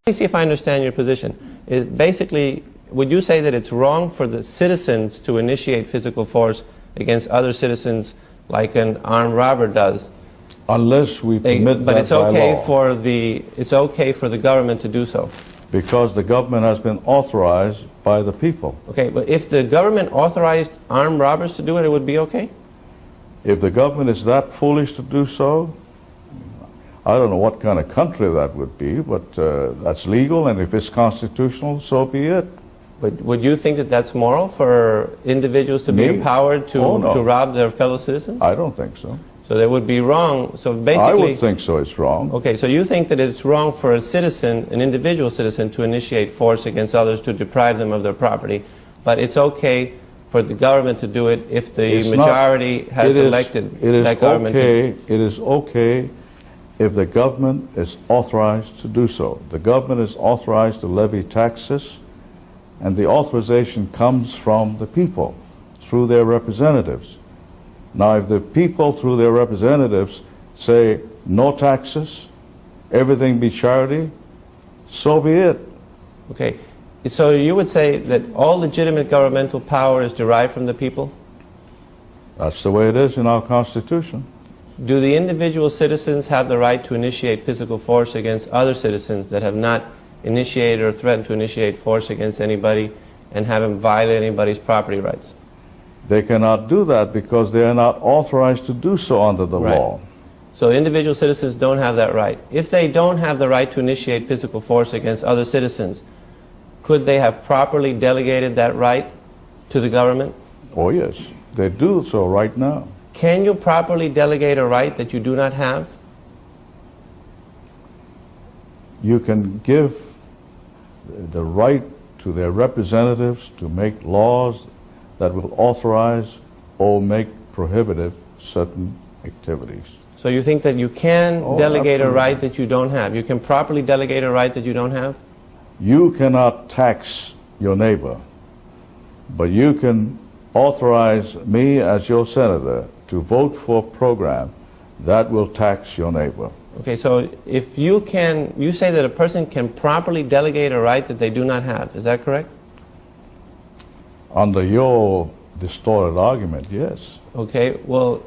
me see if I understand your position. Basically, would you say that it's wrong for the citizens to initiate physical force against other citizens like an armed robber does? Unless we permit but that it's okay by law. it's okay for the government to do so. Because the government has been authorized by the people. Okay, but if the government authorized armed robbers to do it, it would be okay? If the government is that foolish to do so, I don't know what kind of country that would be, but that's legal, and if it's constitutional, so be it. But would you think that that's moral for individuals to be empowered to rob their fellow citizens? I don't think so. So that would be wrong. So basically, I would think so. It's wrong. Okay, so you think that it's wrong for a citizen, an individual citizen, to initiate force against others to deprive them of their property, but it's okay for the government to do it if the majority has elected that government. It is okay if the government is authorized to do so. The government is authorized to levy taxes, and the authorization comes from the people through their representatives. Now, if the people through their representatives say no taxes, everything be charity, so be it. Okay, so you would say that all legitimate governmental power is derived from the people? That's the way it is in our Constitution. Do the individual citizens have the right to initiate physical force against other citizens that have not initiated or threatened to initiate force against anybody and haven't violated anybody's property rights? They cannot do that because they are not authorized to do so under the law. So individual citizens don't have that right. If they don't have the right to initiate physical force against other citizens, could they have properly delegated that right to the government? Oh yes, they do so right now. Can you properly delegate a right that you do not have? You can give the right to their representatives to make laws that will authorize or make prohibitive certain activities. So you think that you can delegate absolutely. a right that you don't have? You can properly delegate a right that you don't have? You cannot tax your neighbor, but you can authorize me as your senator to vote for a program that will tax your neighbor. Okay, so if you say that a person can properly delegate a right that they do not have, is that correct? Under your distorted argument, yes. Okay, well,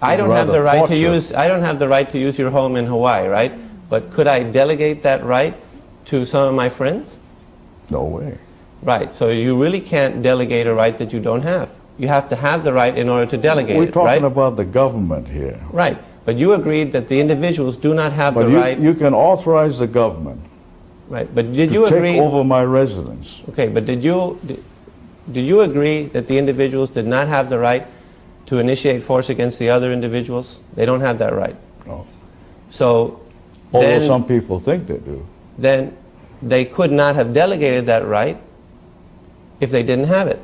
I don't have the right to use your home in Hawaii, right? But could I delegate that right to some of my friends? No way. Right, so you really can't delegate a right that you don't have. You have to have the right in order to delegate it, right? We're talking about the government here. Right, but you agreed that the individuals do not have the right. You can authorize the government. Right, but did you agree? To take over my residence. Okay, but did you agree that the individuals did not have the right to initiate force against the other individuals? They don't have that right. No. So, although some people think they do. Then they could not have delegated that right if they didn't have it.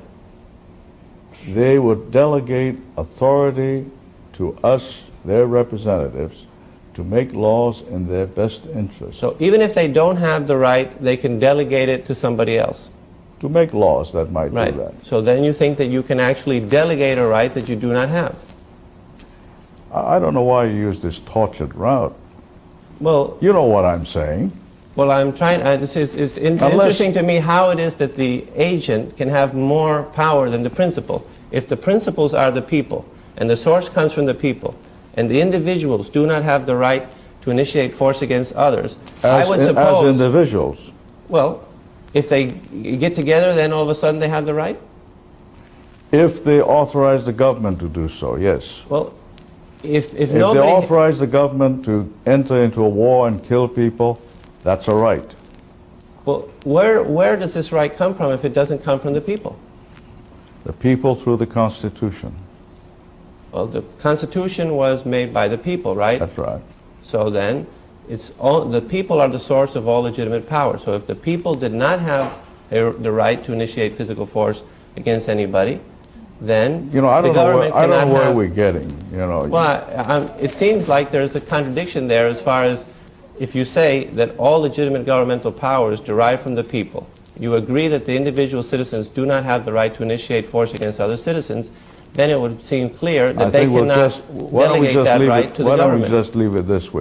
They would delegate authority to us, their representatives, to make laws in their best interest. So even if they don't have the right, they can delegate it to somebody else. To make laws that might do that. So then you think that you can actually delegate a right that you do not have. I don't know why you use this tortured route. Well, you know what I'm saying. Well, I'm trying. It's interesting to me how it is that the agent can have more power than the principal. If the principals are the people, and the source comes from the people, and the individuals do not have the right to initiate force against others, I would suppose... As individuals. Well, if they get together, then all of a sudden they have the right? If they authorize the government to do so, yes. Well, if they authorize the government to enter into a war and kill people, that's a right. Well, where does this right come from if it doesn't come from the people? The people through the Constitution. Well, the Constitution was made by the people, right? That's right. So then, the people are the source of all legitimate power. So if the people did not have the right to initiate physical force against anybody, then I don't know where we're getting. Well, it seems like there's a contradiction there as far as if you say that all legitimate governmental powers derive from the people. You agree that the individual citizens do not have the right to initiate force against other citizens, then it would seem clear that they cannot delegate that right to the government. Why don't we just leave it this way?